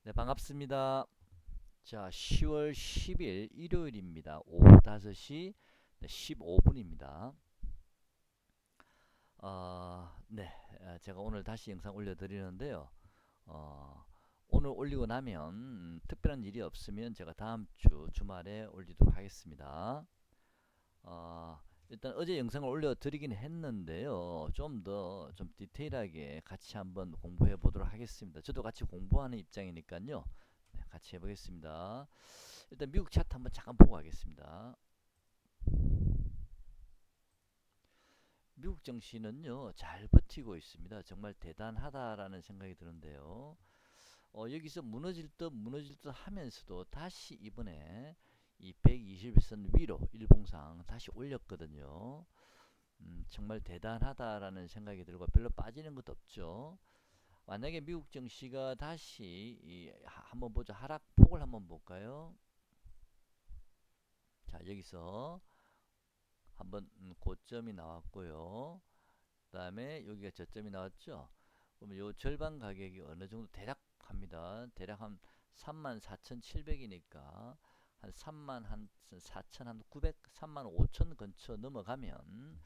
네, 반갑습니다. 자, 10월 10일 일요일입니다. 오후 5시 15분입니다. 네, 제가 오늘 다시 영상 올려드리는데요. 어, 오늘 올리고 나면 특별한 일이 없으면 제가 다음 주 주말에 올리도록 하겠습니다. 일단 어제 영상을 올려드리긴 했는데요. 좀 더 좀 디테일하게 같이 한번 공부해 보도록 하겠습니다. 저도 같이 공부하는 입장이니까요. 네, 같이 해보겠습니다. 일단 미국 차트 한번 잠깐 보고 가겠습니다. 미국 증시는요 잘 버티고 있습니다. 정말 대단하다라는 생각이 드는데요. 여기서 무너질 듯 하면서도 다시 이번에 이 120일선 위로 일봉상 다시 올렸거든요. 정말 대단하다라는 생각이 들고 별로 빠지는 것도 없죠. 만약에 미국 증시가 다시 한번 보죠. 하락폭을 한번 볼까요? 자, 여기서 한번 고점이 나왔고요. 그 다음에 여기가 저점이 나왔죠. 그러면 요 절반 가격이 어느 정도 대략 합니다. 대략 한 34,700이니까 한 3만 한 4천 한 900, 3만 5천 근처 넘어가면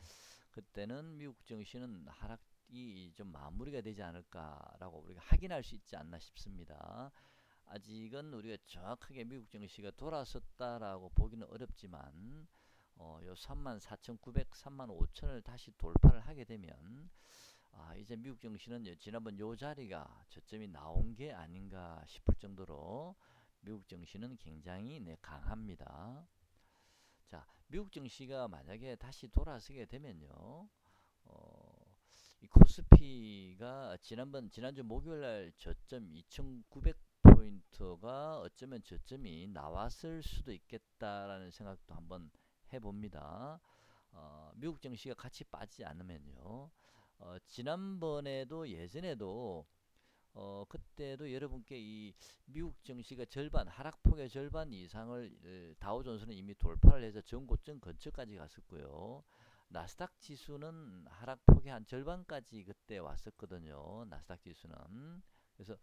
그때는 미국 증시는 하락이 좀 마무리가 되지 않을까라고 우리가 확인할 수 있지 않나 싶습니다. 아직은 우리가 정확하게 미국 증시가 돌아섰다라고 보기는 어렵지만 요 34,900, 35,000을 다시 돌파를 하게 되면 이제 미국 증시는 지난번 요 자리가 저점이 나온 게 아닌가 싶을 정도로 미국 증시는 굉장히 강합니다. 자, 미국 증시가 만약에 다시 돌아서게 되면요. 어, 이 코스피가 지난주 목요일 날 저점 2,900포인트가 어쩌면 저점이 나왔을 수도 있겠다라는 생각도 한번 해봅니다. 미국 증시가 같이 빠지지 않으면요. 지난번에도 예전에도 그때도 여러분께 이 미국 증시가 절반 하락폭의 절반 이상을 다우존스는 이미 돌파를 해서 전고점 근처까지 갔었고요. 나스닥 지수는 하락폭의 한 절반까지 그때 왔었거든요. 나스닥 지수는. 그래서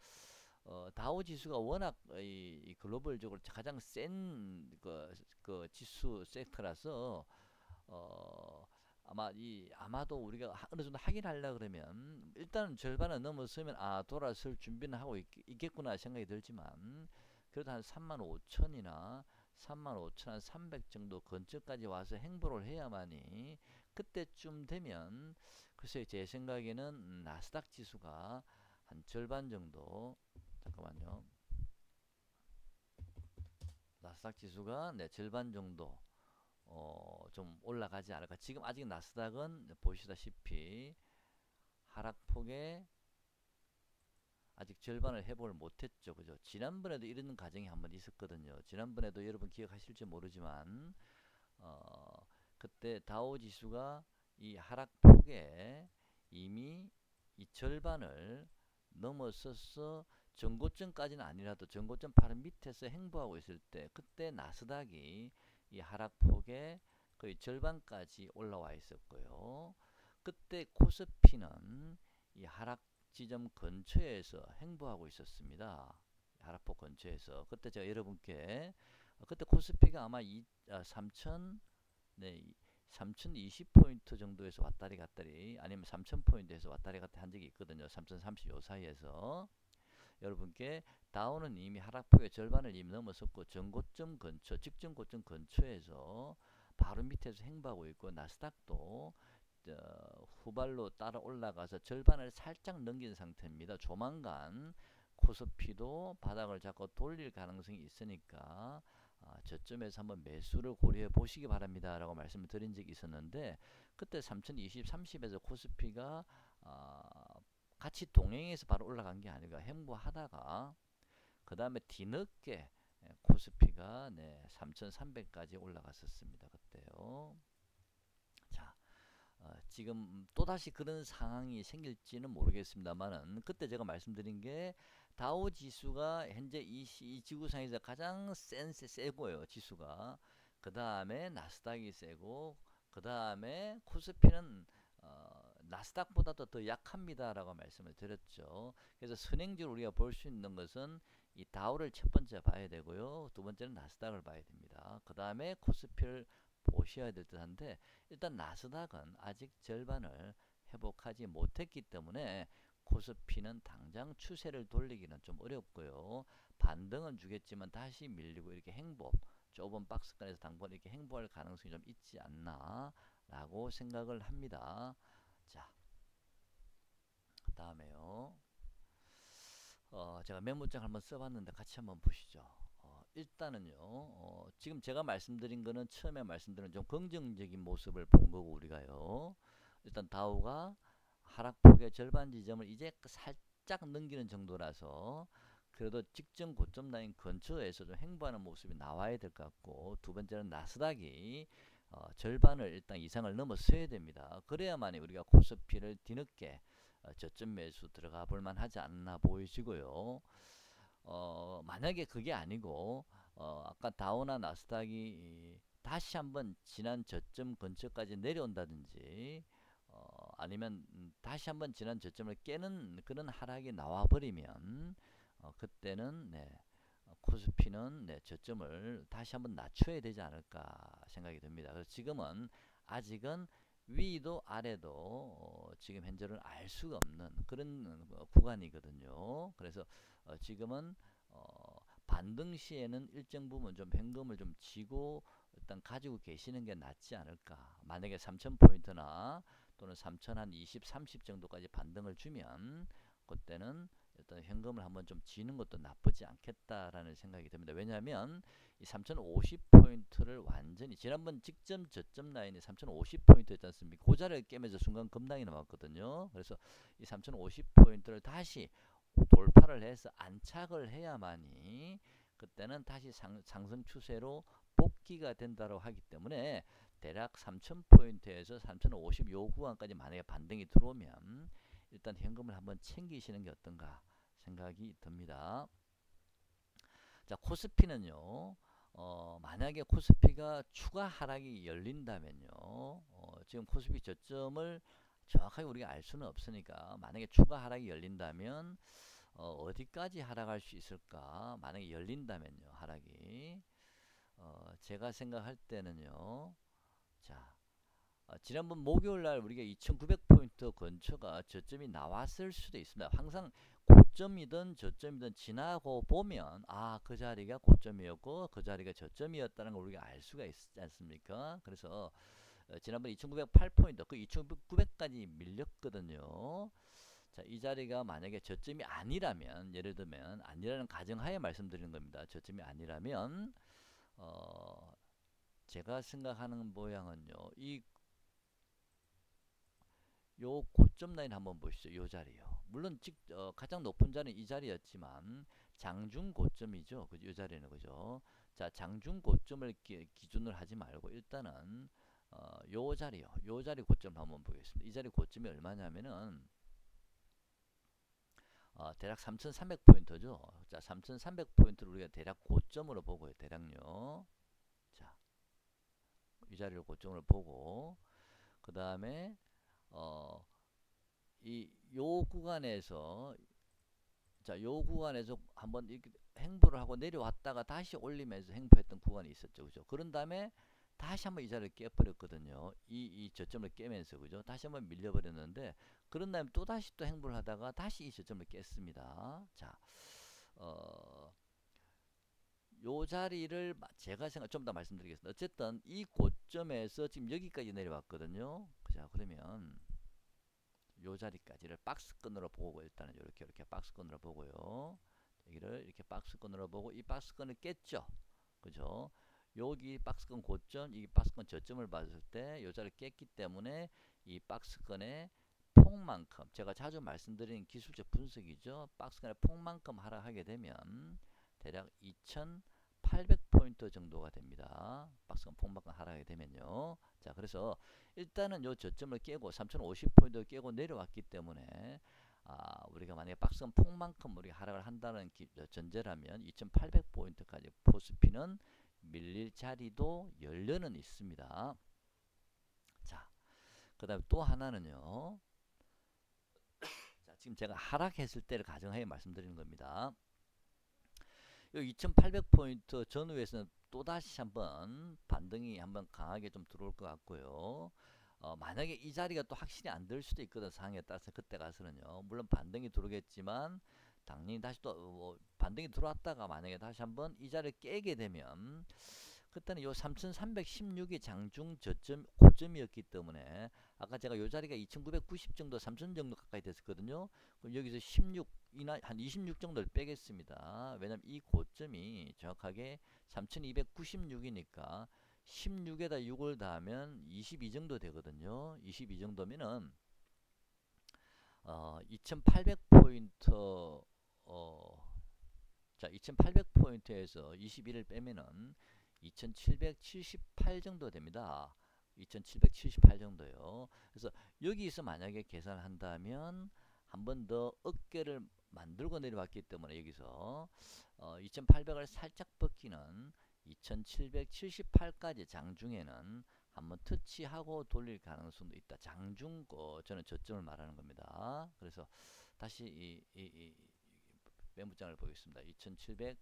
다우 지수가 워낙 이 글로벌적으로 가장 센그 지수 섹터라서 어 아마도 우리가 어느 정도 확인하려 그러면 일단은 절반은 넘었으면 돌아설 준비는 하고 있겠구나 생각이 들지만 그래도 한 35,000이나 35,300 정도 근처까지 와서 행보를 해야만이 그때쯤 되면 글쎄요 제 생각에는 나스닥 지수가 한 절반 정도 잠깐만요. 나스닥 지수가 절반 정도 좀 올라가지 않을까. 지금 아직 나스닥은 보시다시피 하락폭에 아직 절반을 회복을 못했죠. 그죠? 지난번에도 이런 과정이 한번 있었거든요. 지난번에도 여러분 기억하실지 모르지만 그때 다우 지수가 이 하락폭에 이미 이 절반을 넘어서서 전고점까지는 아니라도 전고점 바로 밑에서 행보하고 있을 때 그때 나스닥이 이 하락폭의 거의 절반까지 올라와 있었고요. 그때 코스피는 이 하락 지점 근처에서 행보하고 있었습니다. 하락폭 근처에서 그때 제가 여러분께 그때 코스피가 아마 3천 네, 3020포인트 정도에서 왔다리 갔다리 아니면 3000포인트에서 왔다리 갔다리 한 적이 있거든요. 3030 요 사이에서 여러분께 다우는 이미 하락폭의 절반을 이미 넘어섰고 전고점 근처, 직전 고점 근처에서 바로 밑에서 행보하고 있고 나스닥도 후발로 따라 올라가서 절반을 살짝 넘긴 상태입니다. 조만간 코스피도 바닥을 잡고 돌릴 가능성이 있으니까 저점에서 한번 매수를 고려해 보시기 바랍니다 라고 말씀을 드린 적이 있었는데 그때 3020, 30에서 코스피가 같이 동행해서 바로 올라간 게 아니라 행보하다가 그 다음에 뒤늦게 코스피가 3300까지 올라갔었습니다. 그때요. 자, 지금 또다시 그런 상황이 생길지는 모르겠습니다만은 그때 제가 말씀드린 게 다우 지수가 현재 이 지구상에서 가장 세고요. 지수가. 그 다음에 나스닥이 세고 그 다음에 코스피는 나스닥보다도 더 약합니다라고 말씀을 드렸죠. 그래서 선행적으로 우리가 볼 수 있는 것은 이 다우를 첫 번째 봐야 되고요. 두 번째는 나스닥을 봐야 됩니다. 그 다음에 코스피를 보셔야 될 듯한데 일단 나스닥은 아직 절반을 회복하지 못했기 때문에 코스피는 당장 추세를 돌리기는 좀 어렵고요. 반등은 주겠지만 다시 밀리고 이렇게 행보, 좁은 박스권에서 당분 이렇게 행보할 가능성이 좀 있지 않나 라고 생각을 합니다. 자, 그 다음에요. 제가 메모장 한번 써봤는데 같이 한번 보시죠. 일단은요, 지금 제가 말씀드린 거는 처음에 말씀드린 좀 긍정적인 모습을 본 거고 우리가요. 일단 다우가 하락폭의 절반 지점을 이제 살짝 넘기는 정도라서 그래도 직전 고점 라인 근처에서 좀 행보하는 모습이 나와야 될 것 같고 두 번째는 나스닥이 절반을 일단 이상을 넘어서야 됩니다. 그래야만 우리가 코스피를 뒤늦게 저점 매수 들어가 볼 만하지 않나 보이시고요. 만약에 그게 아니고 아까 다우나 나스닥이 다시 한번 지난 저점 근처까지 내려온다든지 아니면 다시 한번 지난 저점을 깨는 그런 하락이 나와 버리면 그때는 네, 코스피는 네, 저점을 다시 한번 낮춰야 되지 않을까 생각이 듭니다. 그래서 지금은 아직은 위도 아래도 지금 현재는 알 수가 없는 그런 구간이거든요. 그래서 지금은 반등 시에는 일정 부분 좀 현금을 좀 쥐고 일단 가지고 계시는 게 낫지 않을까. 만약에 3,000포인트나 또는 3,020, 30 정도까지 반등을 주면 그때는 일단 현금을 한번 좀 쥐는 것도 나쁘지 않겠다라는 생각이 듭니다. 왜냐하면 이 3,050포인트를 완전히 지난번 직전 저점 라인이 3,050포인트였지 않습니까? 그 자리를 깨면서 순간 급락이 나왔거든요. 그래서 이 3,050포인트를 다시 돌파를 해서 안착을 해야만이 그때는 다시 상승 추세로 복귀가 된다고 하기 때문에 대략 3,000포인트에서 3,050 요 구간까지 만약에 반등이 들어오면 일단 현금을 한번 챙기시는 게 어떤가 생각이 듭니다. 자, 코스피는요. 만약에 코스피가 추가 하락이 열린다면요. 지금 코스피 저점을 정확하게 우리가 알 수는 없으니까 만약에 추가 하락이 열린다면 어디까지 하락할 수 있을까? 만약에 열린다면요. 하락이 제가 생각할 때는요. 자, 지난번 목요일 날 우리가 2900포인트 근처가 저점이 나왔을 수도 있습니다. 항상 고점이든 저점이든 지나고 보면 그 자리가 고점이었고 그 자리가 저점이었다는 걸 우리가 알 수가 있지 않습니까? 그래서 지난번 2908포인트 그 2900까지 밀렸거든요. 자, 이 자리가 만약에 저점이 아니라면 예를 들면 아니라는 가정하에 말씀드리는 겁니다. 저점이 아니라면 제가 생각하는 모양은요. 요 고점 라인 한번 보시죠. 요 자리요. 물론 가장 높은 자리는 이 자리였지만 장중 고점이죠. 그죠? 요 자리는 그죠? 자, 장중 고점을 기준으로 하지 말고 일단은 요 자리요. 요 자리 고점 한번 보겠습니다. 이 자리 고점이 얼마냐면은 대략 3,300포인트죠. 자, 3,300포인트를 우리가 대략 고점으로 보고요. 대략요. 자, 이 자리를 고점으로 보고 그 다음에 어, 요 구간에서 자, 요 구간에서 한번 이렇게 행보를 하고 내려왔다가 다시 올리면서 행보했던 구간이 있었죠. 그죠? 그런 다음에 다시 한번 이 자리를 깨버렸거든요. 이 저점을 깨면서 그죠? 다시 한번 밀려버렸는데 그런 다음에 또 다시 또 행보를 하다가 다시 이 저점을 깼습니다. 자, 요 자리를 제가 생각 좀 더 말씀드리겠습니다. 어쨌든 이 고점에서 지금 여기까지 내려왔거든요. 자, 그러면 요 자리까지를 박스권으로 보고 일단은 이렇게 박스권으로 보고요. 여기를 이렇게 박스권으로 보고 이 박스권을 깼죠. 그죠? 여기 박스권 고점, 이 박스권 저점을 봤을 때 요 자리를 깼기 때문에 이 박스권의 폭만큼 제가 자주 말씀드리는 기술적 분석이죠. 박스권의 폭만큼 하락하게 되면 대략 2,800포인트 정도가 됩니다. 박스권 폭만큼 하락하게 되면요. 자, 그래서 일단은 요 저점을 깨고 3,050포인트를 깨고 내려왔기 때문에 우리가 만약에 박스권 폭만큼 우리 하락을 한다는 전제라면 2,800포인트까지 코스피는 밀릴 자리도 열려는 있습니다. 자, 그 다음에 또 하나는요. 자, 지금 제가 하락했을 때를 가정하에 말씀드리는 겁니다. 2800포인트 전후에서는 또다시 한번 반등이 한번 강하게 좀 들어올 것 같고요. 만약에 이 자리가 또 확실히 안 될 수도 있거든. 상황에 따라서 그때 가서는요. 물론 반등이 들어오겠지만 당연히 다시 또 반등이 들어왔다가 만약에 다시 한번 이 자리를 깨게 되면 그때는 요 3316이 장중 저점 고점이었기 때문에 아까 제가 요 자리가 2990 정도 3000 정도 가까이 됐었거든요. 그럼 여기서 16이나 한 26 정도를 빼겠습니다. 왜냐면 이 고점이 정확하게 3296이니까 16에다 6을 더하면 22 정도 되거든요. 22 정도면은 2800포인트 자 2800포인트에서 21을 빼면은 2778 정도 됩니다. 2778 정도요. 그래서 여기서 만약에 계산을 한다면 한 번 더 어깨를 만들고 내려왔기 때문에 여기서 2800을 살짝 벗기는 2778까지 장중에는 한번 터치하고 돌릴 가능성도 있다. 장중 거 저는 저점을 말하는 겁니다. 그래서 다시 이 매물장을 보겠습니다. 2778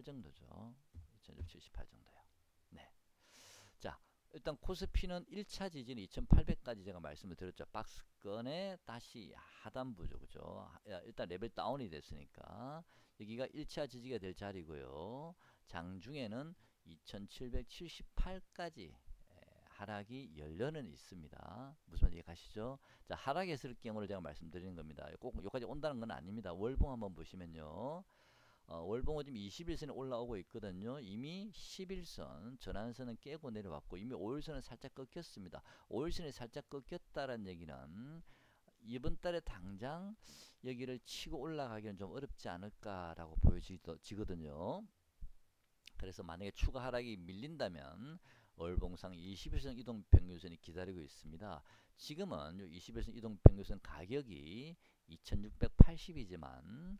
정도죠. 2778 정도요. 네. 자, 일단 코스피는 1차 지지는 2800까지 제가 말씀을 드렸죠. 박스권에 다시 하단부죠. 그죠? 일단 레벨 다운이 됐으니까 여기가 1차 지지가 될 자리고요. 장중에는 2778까지 하락이 열려는 있습니다. 무슨 말인지 가시죠? 자, 하락했을 경우를 제가 말씀드리는 겁니다. 꼭 여기까지 온다는 건 아닙니다. 월봉 한번 보시면요. 월봉은 지금 21선에 올라오고 있거든요. 이미 11선 전환선은 깨고 내려왔고 이미 5일선은 살짝 꺾였습니다. 5일선이 살짝 꺾였다는 얘기는 이번 달에 당장 여기를 치고 올라가기는 좀 어렵지 않을까라고 보여지거든요. 그래서 만약에 추가 하락이 밀린다면 월봉상 21선 이동평균선이 기다리고 있습니다. 지금은 21선 이동평균선 가격이 2680이지만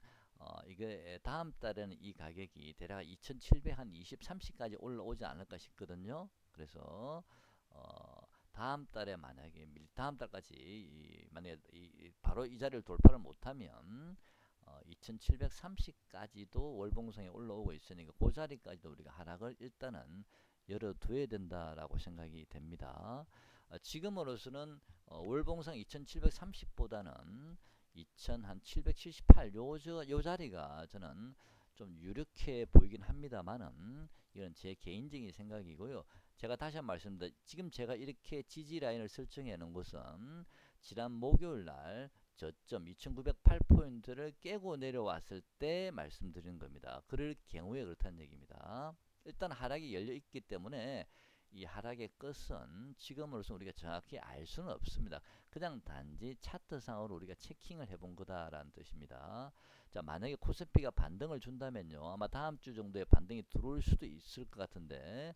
이게 다음 달에는 이 가격이 대략 2720, 30까지 올라오지 않을까 싶거든요. 그래서 다음 달에 만약에 다음 달까지 만약에 바로 이 자리를 돌파를 못하면 2730까지도 월봉상에 올라오고 있으니까 그 자리까지도 우리가 하락을 일단은 열어둬야 된다라고 생각이 됩니다. 지금으로서는 월봉상 2730보다는 2778 요 자리가 저는 좀 유력해 보이긴 합니다만은 이건 제 개인적인 생각이고요. 제가 다시 한번 말씀드립니다. 지금 제가 이렇게 지지 라인을 설정해 놓은 것은 지난 목요일 날 저점 2908포인트를 깨고 내려왔을 때 말씀드리는 겁니다. 그럴 경우에 그렇다는 얘기입니다. 일단 하락이 열려 있기 때문에 이 하락의 끝은 지금으로서 우리가 정확히 알 수는 없습니다. 그냥 단지 차트상으로 우리가 체킹을 해본 거다라는 뜻입니다. 자, 만약에 코스피가 반등을 준다면요, 아마 다음 주 정도에 반등이 들어올 수도 있을 것 같은데,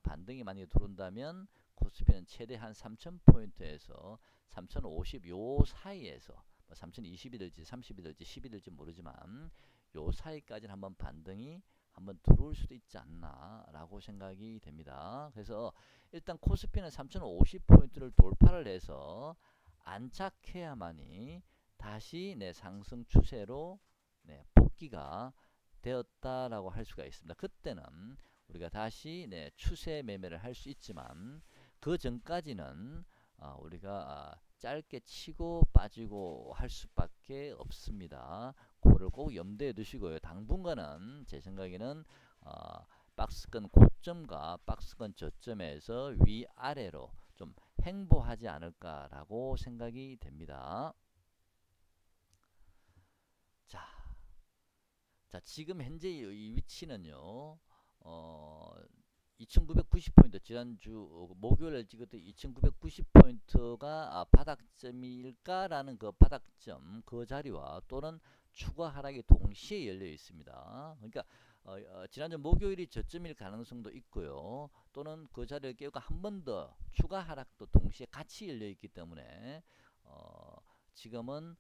반등이 만약에 들어온다면 코스피는 최대 한 3000포인트에서 3050 요 사이에서 3020이 될지 30이 될지 10이 될지 모르지만 요 사이까지는 한번 반등이 한번 들어올 수도 있지 않나 라고 생각이 됩니다. 그래서 일단 코스피는 3050포인트를 돌파를 해서 안착해야만이 다시 상승 추세로 복귀가 되었다라고 할 수가 있습니다. 그때는 우리가 다시 추세 매매를 할 수 있지만 그 전까지는 우리가 짧게 치고 빠지고 할 수밖에 없습니다. 그거를 꼭 염두에 두시고요. 당분간은 제 생각에는 박스권 고점과 박스권 저점에서 위아래로 좀 행보하지 않을까라고 생각이 됩니다. 자, 지금 현재 이 위치는요. 2990포인트 지난주 목요일에 찍었던 2990포인트가 바닥점일까라는 그 바닥점 그 자리와 또는 추가 하락이 동시에 열려 있습니다. 그러니까 지난주 목요일이 저점일 가능성도 있고요. 또는 그 자리를 깨고 한 번 더 추가 하락도 동시에 같이 열려 있기 때문에 지금은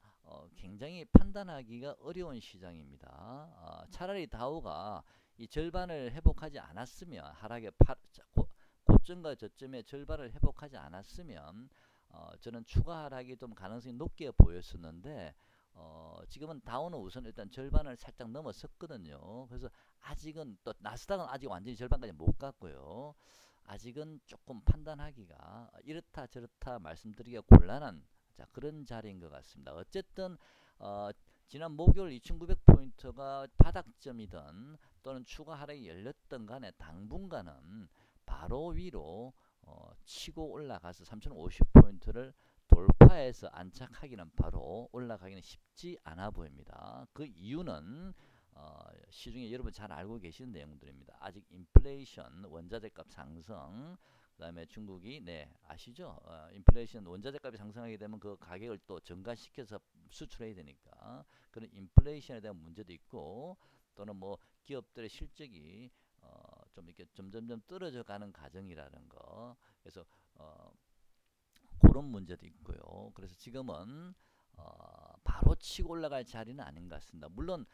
굉장히 판단하기가 어려운 시장입니다. 차라리 다우가 이 절반을 회복하지 않았으면 하락의 고점과 저점의 절반을 회복하지 않았으면 저는 추가 하락이 좀 가능성이 높게 보였었는데 지금은 다우는 우선 일단 절반을 살짝 넘어섰거든요. 그래서 아직은 또 나스닥은 아직 완전히 절반까지 못 갔고요. 아직은 조금 판단하기가 이렇다 저렇다 말씀드리기가 곤란한 자, 그런 자리인 것 같습니다. 어쨌든 어, 지난 목요일 2,900포인트가 바닥점이든 또는 추가 하락이 열렸던 간에 당분간은 바로 위로 치고 올라가서 3,050포인트를 돌파해서 안착하기는 바로 올라가기는 쉽지 않아 보입니다. 그 이유는 시중에 여러분 잘 알고 계시는 내용들입니다. 아직 인플레이션, 원자재값 상승, 그다음에 중국이 아시죠? 인플레이션 원자재값이 상승하게 되면 그 가격을 또 증가시켜서 수출해야 되니까 그런 인플레이션에 대한 문제도 있고 또는 뭐 기업들의 실적이 좀 이렇게 점점점 떨어져 가는 과정이라는 거. 그래서 그런 문제도 있고요. 그래서 지금은 바로 치고 올라갈 자리는 아닌 것 같습니다. 물론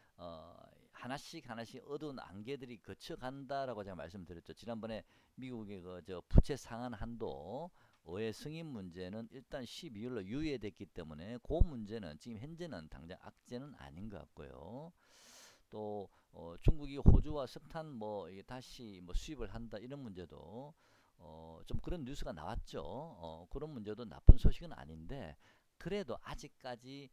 하나씩 하나씩 어두운 안개들이 거쳐간다라고 제가 말씀드렸죠. 지난번에 미국의 저 부채 상한 한도 의 승인 문제는 일단 12월로 유예됐기 때문에 그 문제는 지금 현재는 당장 악재는 아닌 것 같고요. 또 중국이 호주와 석탄 뭐 다시 뭐 수입을 한다 이런 문제도 좀 그런 뉴스가 나왔죠. 그런 문제도 나쁜 소식은 아닌데 그래도 아직까지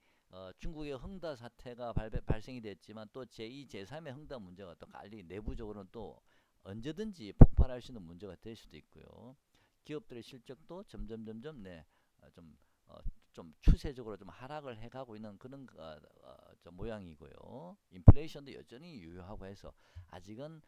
중국의 흥다 사태가 발생이 됐지만 또 제2, 제3의 흥다 문제가 또 깔리 내부적으로는 또 언제든지 폭발할 수 있는 문제가 될 수도 있고요. 기업들의 실적도 점점 좀 좀 추세적으로 좀 하락을 해가고 있는 그런 모양이고요. 인플레이션도 여전히 유효하고 해서 아직은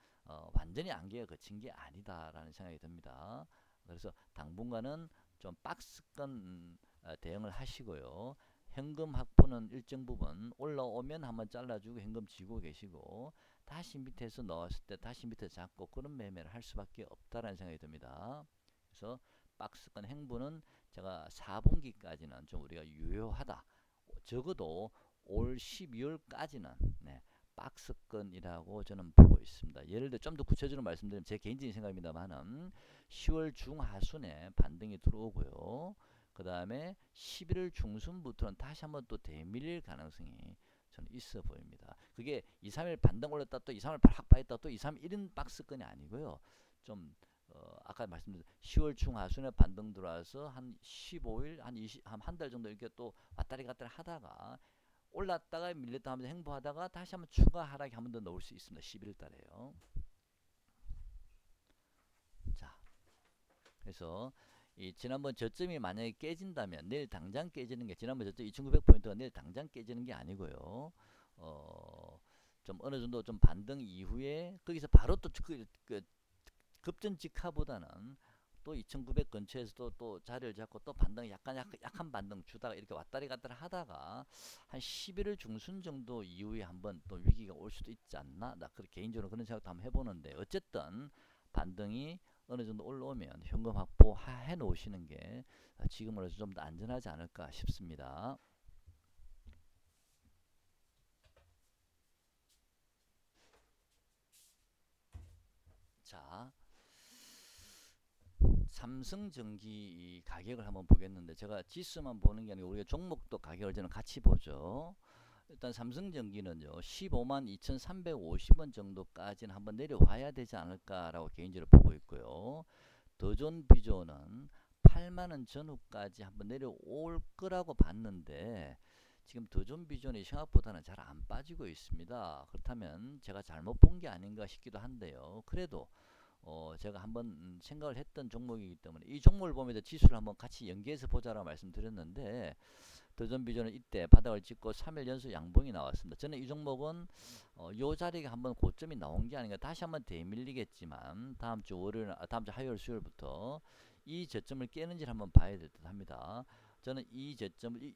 완전히 안개가 거친 게 아니다라는 생각이 듭니다. 그래서 당분간은 좀 박스권 대응을 하시고요. 현금 확보는 일정 부분 올라오면 한번 잘라주고 현금 쥐고 계시고 다시 밑에서 넣었을 때 다시 밑에 잡고 그런 매매를 할 수밖에 없다라는 생각이 듭니다. 그래서 박스권 행보는 제가 4분기까지는 좀 우리가 유효하다. 적어도 올 12월까지는 박스권이라고 저는 보고 있습니다. 예를 들어 좀 더 구체적으로 말씀드리면 제 개인적인 생각입니다만은 10월 중하순에 반등이 들어오고요. 그 다음에 11월 중순부터는 다시 한번 또 대밀릴 가능성이 저는 있어 보입니다. 그게 2, 3일 반등 올렸다 또 2, 3일 확 빠졌다 또 2, 3, 1인 박스권이 아니고요. 좀 아까 말씀드린 10월 중하순에 반등 들어와서 한 15일, 한 달 정도 이렇게 또 왔다리 갔다리 하다가 올랐다가 밀렸다 하면서 행보하다가 다시 한번 추가 하락이 한 번 더 나올 수 있습니다. 11월 달에요. 자, 그래서 이 지난번 저점이 만약에 깨진다면 내일 당장 깨지는 게 지난번 저점 2,900포인트가 내일 당장 깨지는 게 아니고요. 좀 어느 정도 좀 반등 이후에 거기서 바로 또 급전 직하보다는 또 2,900 근처에서도 또 자리를 잡고 또 반등 약한 반등 주다가 이렇게 왔다리 갔다리 하다가 한 11월 중순 정도 이후에 한번 또 위기가 올 수도 있지 않나? 나 개인적으로 그런 생각도 한번 해보는데 어쨌든 반등이 어느 정도 올라오면 현금 확보해 놓으시는 게 지금으로서 좀 더 안전하지 않을까 싶습니다. 자, 삼성전기 가격을 한번 보겠는데 제가 지수만 보는 게 아니고 우리가 종목도 가격을 저는 같이 보죠. 일단 삼성전기는요 15만 2,350원 정도까지는 한번 내려와야 되지 않을까라고 개인적으로 보고 있고요. 더존 비존은 8만원 전후까지 한번 내려올 거라고 봤는데 지금 더존 비존이 생각보다는 잘 안 빠지고 있습니다. 그렇다면 제가 잘못 본 게 아닌가 싶기도 한데요. 그래도 제가 한번 생각을 했던 종목이기 때문에 이 종목을 보면서 지수를 한번 같이 연계해서 보자라고 말씀드렸는데 더존 비전은 이때 바닥을 찍고 3일 연속 양봉이 나왔습니다. 저는 이 종목은 요 자리에 한번 고점이 나온 게 아닌가 다시 한번 대밀리겠지만 다음 주 화요일 수요일부터 이 저점을 깨는지 한번 봐야 될 듯 합니다. 저는 이 저점을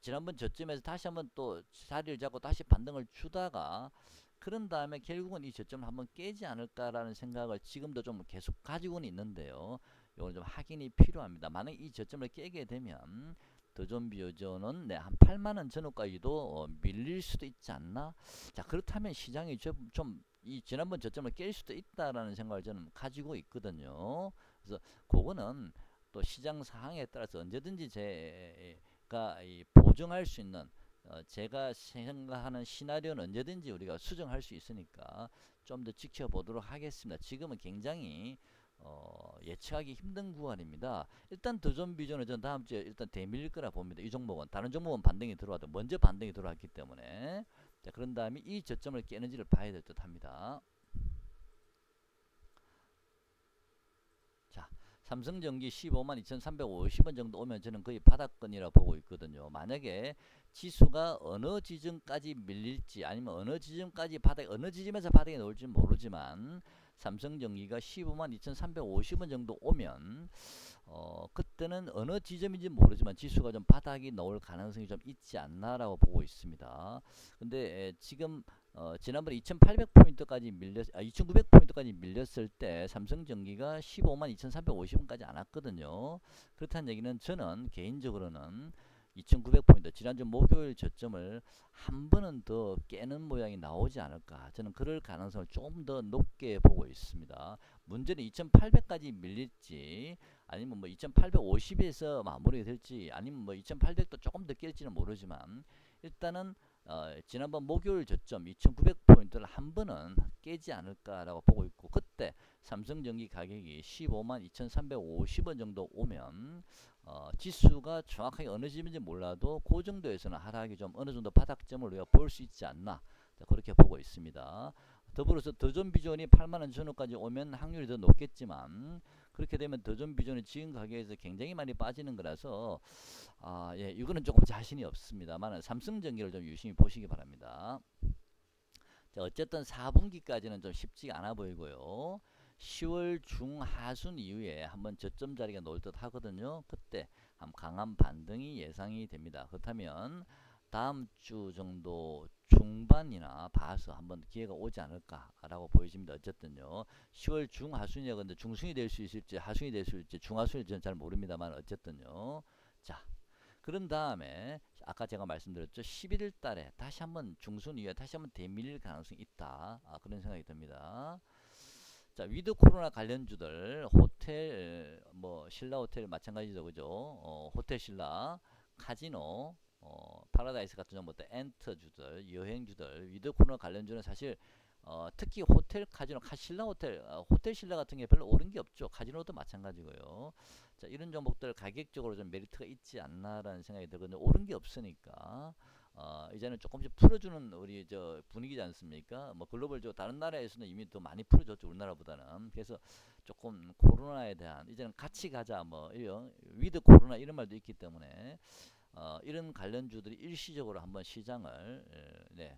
지난번 저점에서 다시 한번 또 자리를 잡고 다시 반등을 주다가 그런 다음에 결국은 이 저점을 한번 깨지 않을까라는 생각을 지금도 좀 계속 가지고는 있는데요. 이건 좀 확인이 필요합니다. 만약 이 저점을 깨게 되면 더존 비전은 한 8만원 전후까지도 밀릴 수도 있지 않나? 자 그렇다면 시장이 좀 이 지난번 저점을 깰 수도 있다라는 생각을 저는 가지고 있거든요. 그래서 그거는 또 시장 상황에 따라서 언제든지 제가 보정할 수 있는 제가 생각하는 시나리오는 언제든지 우리가 수정할 수 있으니까 좀 더 지켜보도록 하겠습니다. 지금은 굉장히 예측하기 힘든 구간입니다. 일단 더존 비전은 전 다음 주에 일단 대밀릴 거라 봅니다. 이 종목은 다른 종목은 반등이 들어와도 먼저 반등이 들어왔기 때문에 자, 그런 다음에 이 저점을 깨는지를 봐야 될 듯 합니다. 자, 삼성전기 15만 2,350원 정도 오면 저는 거의 바닥권이라 보고 있거든요. 만약에 지수가 어느 지점까지 밀릴지 아니면 어느 지점까지 어느 지점에서 바닥에 놓을지 모르지만 삼성전기가 15만 2,350원 정도 오면 그때는 어느 지점인지 모르지만 지수가 좀 바닥이 나올 가능성이 좀 있지 않나라고 보고 있습니다. 근데 지금 지난번에 2,800포인트까지 2,900포인트까지 밀렸을 때 삼성전기가 15만 2,350원까지 안 왔거든요. 그렇다는 얘기는 저는 개인적으로는 2,900포인트 지난주 목요일 저점을 한 번은 더 깨는 모양이 나오지 않을까. 저는 그럴 가능성을 조금 더 높게 보고 있습니다. 문제는 2,800까지 밀릴지 아니면 뭐 2,850에서 마무리가 될지 아니면 뭐 2,800도 조금 더 깰지는 모르지만 일단은 지난번 목요일 저점 2,900포인트를 한 번은 깨지 않을까라고 보고 있고 그때 삼성전기 가격이 15만 2,350원 정도 오면 지수가 정확하게 어느 지점인지 몰라도 그 정도에서는 하락이 좀 어느 정도 바닥점을 우리가 볼 수 있지 않나 그렇게 보고 있습니다. 더불어서 더존 비전이 8만원 전후까지 오면 확률이 더 높겠지만 그렇게 되면 더존 비전이 지금 가격에서 굉장히 많이 빠지는 거라서 예, 이거는 조금 자신이 없습니다만 삼성전기를 좀 유심히 보시기 바랍니다. 자, 어쨌든 4분기까지는 좀 쉽지가 않아 보이고요. 10월 중하순 이후에 한번 저점 자리가 놓을 듯 하거든요. 그때 한 강한 반등이 예상이 됩니다. 그렇다면 다음 주 정도 중반이나 봐서 한번 기회가 오지 않을까라고 보여집니다. 어쨌든요. 10월 중하순이라 근데 중순이 될 수 있을지 하순이 될 수 있을지 중하순이 저는 잘 모릅니다만 어쨌든요. 자, 그런 다음에 아까 제가 말씀드렸죠. 11일 달에 다시 한번 중순 이후에 다시 한번 대밀릴 가능성이 있다. 그런 생각이 듭니다. 자, 위드 코로나 관련주들 호텔 뭐 신라 호텔 마찬가지죠. 그죠? 호텔 신라, 카지노, 파라다이스 같은 정보들 엔터주들, 여행주들, 위드 코로나 관련주는 사실 특히 호텔 카지노 신라 호텔 호텔 신라 같은 게 별로 오른 게 없죠. 카지노도 마찬가지고요. 자, 이런 종목들 가격적으로 좀 메리트가 있지 않나라는 생각이 들거든요. 오른 게 없으니까 이제는 조금씩 풀어주는 우리 저 분위기지 않습니까? 뭐 글로벌적으로 다른 나라에서는 이미 더 많이 풀어줬죠. 우리나라보다는. 그래서 조금 코로나에 대한 이제는 같이 가자 뭐 이런 위드 코로나 이런 말도 있기 때문에 이런 관련주들이 일시적으로 한번 시장을 네,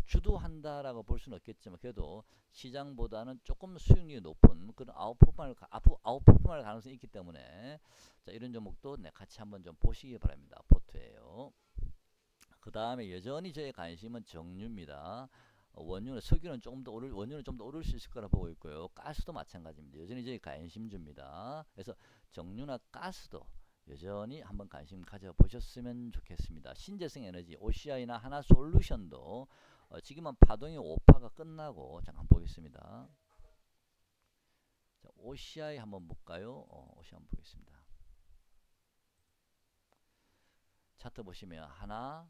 주도한다라고 볼 수는 없겠지만 그래도 시장보다는 조금 수익률이 높은 그런 아웃퍼폼할 가능성이 있기 때문에 자, 이런 종목도 네, 같이 한번 좀 보시기 바랍니다. 포트예요. 그 다음에 여전히 저의 관심은 정유입니다. 원유는 석유는 조금 더 오를 원유는 좀 더 오를 수 있을 거라 보고 있고요. 가스도 마찬가지입니다. 여전히 저희 관심주입니다. 그래서 정유나 가스도 여전히 한번 관심 가져보셨으면 좋겠습니다. 신재생 에너지 OCI나 하나솔루션도 지금은 파동이 5파가 끝나고 잠깐 보겠습니다. 자, OCI 한번 볼까요? OCI 한번 보겠습니다. 차트 보시면 하나,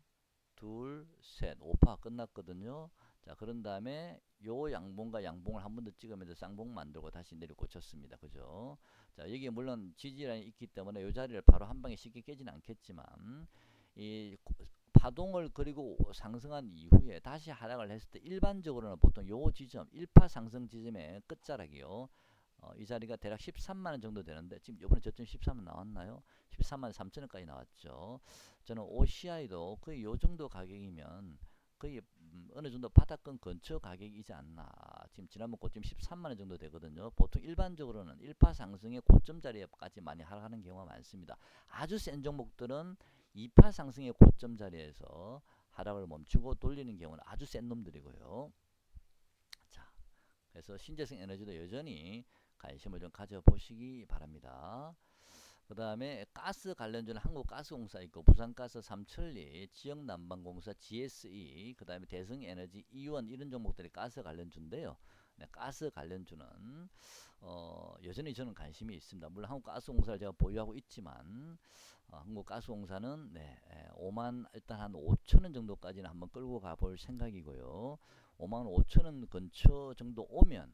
둘, 셋, 5파 끝났거든요. 자, 그런 다음에 요 양봉과 양봉을 한 번 더 찍으면서 쌍봉 만들고 다시 내려 꽂혔습니다. 그죠? 자, 여기에 물론 지지라인이 있기 때문에 요 자리를 바로 한 방에 쉽게 깨지는 않겠지만 이 파동을 그리고 상승한 이후에 다시 하락을 했을 때 일반적으로는 보통 요 지점 1파 상승 지점의 끝자락이요. 이 자리가 대략 13만원 정도 되는데 지금 요번에 저점 13만 나왔나요? 13만 3천원까지 나왔죠. 저는 OCI도 거의 요 정도 가격이면 거의 어느 정도 바닥권 근처 가격이지 않나. 지금 지난번 고점 13만원 정도 되거든요. 보통 일반적으로는 1파 상승의 고점 자리에까지 많이 하락하는 경우가 많습니다. 아주 센 종목들은 2파 상승의 고점 자리에서 하락을 멈추고 돌리는 경우는 아주 센 놈들이고요. 자, 그래서 신재생 에너지도 여전히 관심을 좀 가져보시기 바랍니다. 그 다음에 가스 관련주는 한국가스공사 있고 부산가스, 삼천리, 지역난방공사, GSE, 그 다음에 대성에너지, 이원 이런 종목들이 가스 관련주인데요. 네, 가스 관련주는 여전히 저는 관심이 있습니다. 물론 한국가스공사를 제가 보유하고 있지만 한국가스공사는 네, 5만 일단 한 5천 원 정도까지는 한번 끌고 가볼 생각이고요. 5만 5천 원 근처 정도 오면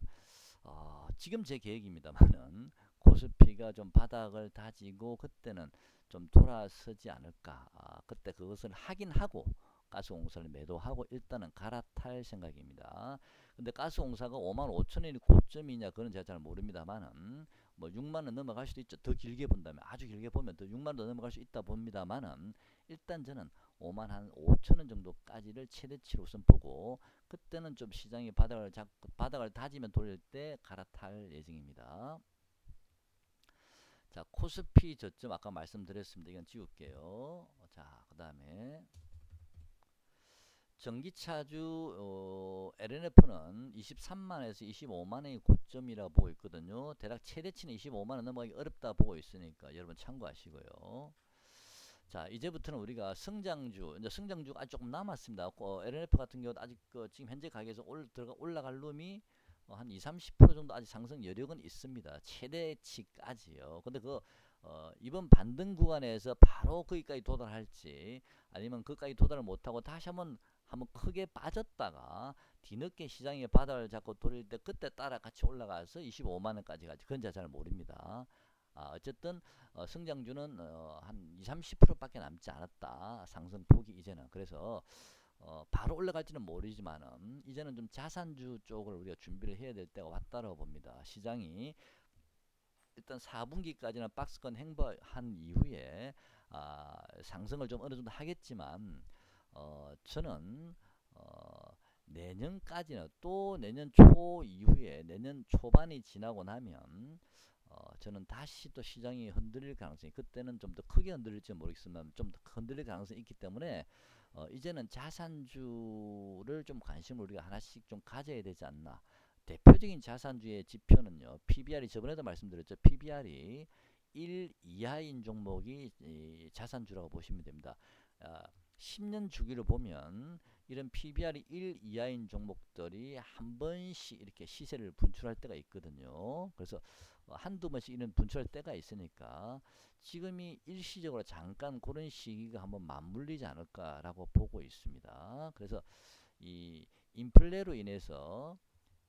지금 제 계획입니다만은 코스피가 좀 바닥을 다지고 그때는 좀 돌아서지 않을까. 그때 그것을 하긴 하고 가스공사를 매도하고 일단은 갈아탈 생각입니다. 근데 가스공사가 5만 5천 원이 고점이냐 그건 제가 잘 모릅니다만은 뭐 6만 원 넘어갈 수도 있죠. 더 길게 본다면 아주 길게 보면 더 6만 원 넘어갈 수 있다 봅니다만은 일단 저는 5만 한 5천 원 정도까지를 최대치로 우선 보고 그때는 좀 시장이 바닥을 다지면 돌릴 때 갈아탈 예정입니다. 자, 코스피 저점 아까 말씀드렸습니다. 이건 지울게요. 자, 그 다음에 전기차주 LNF는 23만에서 25만원이 고점이라 보고 있거든요. 대략 최대치는 25만원 넘어가기 어렵다 보고 있으니까 여러분 참고하시고요. 자, 이제부터는 우리가 이제 성장주가 아직 조금 남았습니다. LNF 같은 경우도 아직 지금 현재 가격에서 올라갈 놈이 한 20, 30% 정도 아직 상승 여력은 있습니다. 최대치까지요. 근데 이번 반등 구간에서 바로 거기까지 도달할지 아니면 거기까지 도달을 못하고 다시 한번 크게 빠졌다가 뒤늦게 시장의 바닥을 잡고 돌릴 때 그때 따라 같이 올라가서 25만원까지 가지. 그건 제가 잘 모릅니다. 어쨌든 성장주는 한 20, 30%밖에 남지 않았다. 상승폭이 이제는. 그래서 바로 올라갈지는 모르지만은 이제는 좀 자산주 쪽을 우리가 준비를 해야 될 때가 왔다고 봅니다. 시장이 일단 4분기까지는 박스권 행보한 이후에 상승을 좀 어느 정도 하겠지만 저는 내년까지는 또 내년 초 이후에 내년 초반이 지나고 나면 저는 다시 또 시장이 흔들릴 가능성이 그때는 좀 더 크게 흔들릴지 모르겠지만 좀 더 흔들릴 가능성이 있기 때문에 이제는 자산주를 좀 관심을 우리가 하나씩 좀 가져야 되지 않나. 대표적인 자산주의 지표는요. PBR이 저번에도 말씀드렸죠. PBR이 1 이하인 종목이 자산주라고 보시면 됩니다. 10년 주기를 보면 이런 PBR이 1 이하인 종목들이 한 번씩 이렇게 시세를 분출할 때가 있거든요. 그래서 한두 번씩 이런 분출할 때가 있으니까 지금이 일시적으로 잠깐 그런 시기가 한번 맞물리지 않을까라고 보고 있습니다. 그래서 이 인플레로 인해서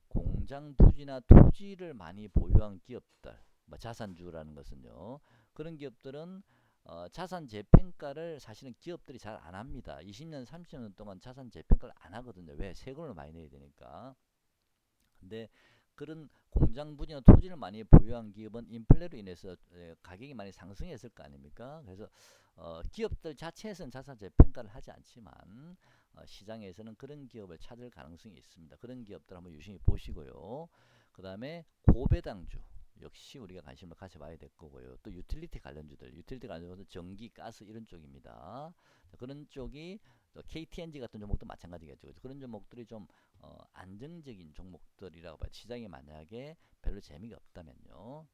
공장 부지나 토지를 많이 보유한 기업들, 뭐 자산주라는 것은요. 그런 기업들은 자산 재평가를 사실은 기업들이 잘 안 합니다. 20년, 30년 동안 자산 재평가를 안 하거든요. 왜? 세금을 많이 내야 되니까. 근데 그런 공장 부지나 토지를 많이 보유한 기업은 인플레로 인해서 가격이 많이 상승했을 거 아닙니까? 그래서 기업들 자체에서는 자산 재평가를 하지 않지만 시장에서는 그런 기업을 찾을 가능성이 있습니다. 그런 기업들 한번 유심히 보시고요. 그 다음에 고배당주 역시 우리가 관심을 가져봐야 될 거고요. 또 유틸리티 관련주들 전기, 가스 이런 쪽입니다. 그런 쪽이 또 KTNG 같은 종목도 마찬가지겠죠. 그런 종목들이 좀 안정적인 종목들이라고 봐요. 시장이 만약에 별로 재미가 없다면요.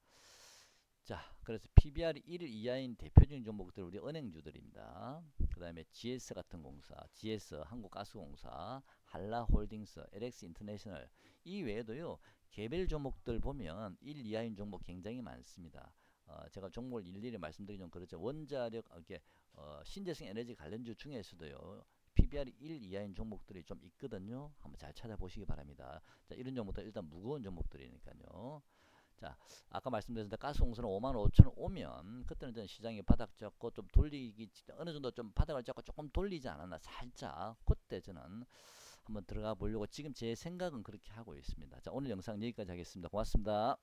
자, 그래서 PBR이 1 이하인 대표적인 종목들 우리 은행주들입니다. 그 다음에 GS 같은 공사, GS 한국가스공사, 한라홀딩스, LX 인터내셔널 이 외에도요 개별 종목들 보면 1 이하인 종목 굉장히 많습니다. 제가 종목을 일일이 말씀드리기 좀 그렇죠. 원자력 이렇게 신재생 에너지 관련주 중에서도요 PBR이 1 이하인 종목들이 좀 있거든요. 한번 잘 찾아보시기 바랍니다. 자, 이런 종목들 일단 무거운 종목들이니까요. 자, 아까 말씀드렸는데 가스공사는 5만 5천 원 오면 그때는 전 시장이 바닥 잡고 좀 돌리기 어느 정도 좀 바닥을 잡고 조금 돌리지 않았나 살짝 그때 저는 한번 들어가 보려고 지금 제 생각은 그렇게 하고 있습니다. 자, 오늘 영상 여기까지 하겠습니다. 고맙습니다.